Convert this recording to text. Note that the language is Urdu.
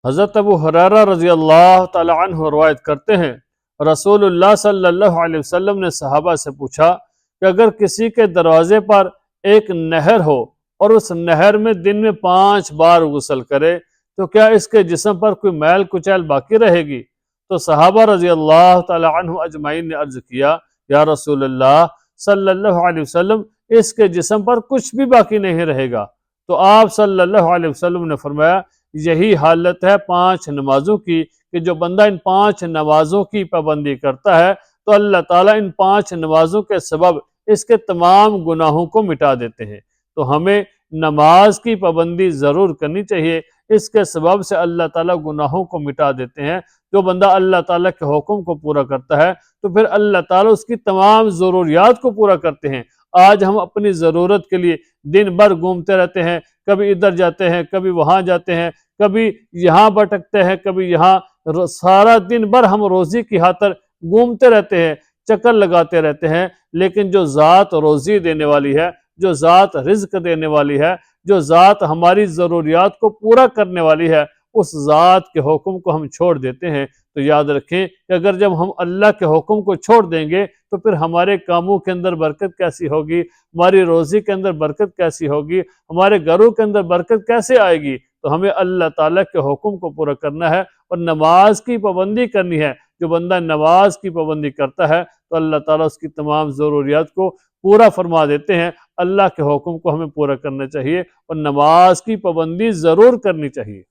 حضرت ابو ہریرہ رضی اللہ تعالی عنہ روایت کرتے ہیں، رسول اللہ صلی اللہ علیہ وسلم نے صحابہ سے پوچھا کہ اگر کسی کے دروازے پر ایک نہر ہو اور اس نہر میں دن میں 5 بار غسل کرے تو کیا اس کے جسم پر کوئی میل کچیل باقی رہے گی؟ تو صحابہ رضی اللہ تعالی عنہ اجمعین نے عرض کیا، یا رسول اللہ صلی اللہ علیہ وسلم، اس کے جسم پر کچھ بھی باقی نہیں رہے گا۔ تو آپ صلی اللہ علیہ وسلم نے فرمایا، یہی حالت ہے 5 نمازوں کی، کہ جو بندہ ان 5 نمازوں کی پابندی کرتا ہے تو اللہ تعالیٰ ان 5 نمازوں کے سبب اس کے تمام گناہوں کو مٹا دیتے ہیں۔ تو ہمیں نماز کی پابندی ضرور کرنی چاہیے، اس کے سبب سے اللہ تعالیٰ گناہوں کو مٹا دیتے ہیں۔ جو بندہ اللہ تعالیٰ کے حکم کو پورا کرتا ہے تو پھر اللہ تعالیٰ اس کی تمام ضروریات کو پورا کرتے ہیں۔ آج ہم اپنی ضرورت کے لیے دن بھر گھومتے رہتے ہیں، کبھی ادھر جاتے ہیں، کبھی وہاں جاتے ہیں، کبھی یہاں بھٹکتے ہیں، کبھی یہاں، سارا دن بھر ہم روزی کی خاطر گھومتے رہتے ہیں، چکر لگاتے رہتے ہیں، لیکن جو ذات روزی دینے والی ہے، جو ذات رزق دینے والی ہے، جو ذات ہماری ضروریات کو پورا کرنے والی ہے، اس ذات کے حکم کو ہم چھوڑ دیتے ہیں۔ تو یاد رکھیں کہ اگر جب ہم اللہ کے حکم کو چھوڑ دیں گے تو پھر ہمارے کاموں کے اندر برکت کیسی ہوگی، ہماری روزی کے اندر برکت کیسی ہوگی، ہمارے گھروں کے اندر برکت کیسے آئے گی؟ تو ہمیں اللہ تعالیٰ کے حکم کو پورا کرنا ہے اور نماز کی پابندی کرنی ہے۔ جو بندہ نماز کی پابندی کرتا ہے تو اللہ تعالیٰ اس کی تمام ضروریات کو پورا فرما دیتے ہیں۔ اللہ کے حکم کو ہمیں پورا کرنا چاہیے اور نماز کی پابندی ضرور کرنی چاہیے۔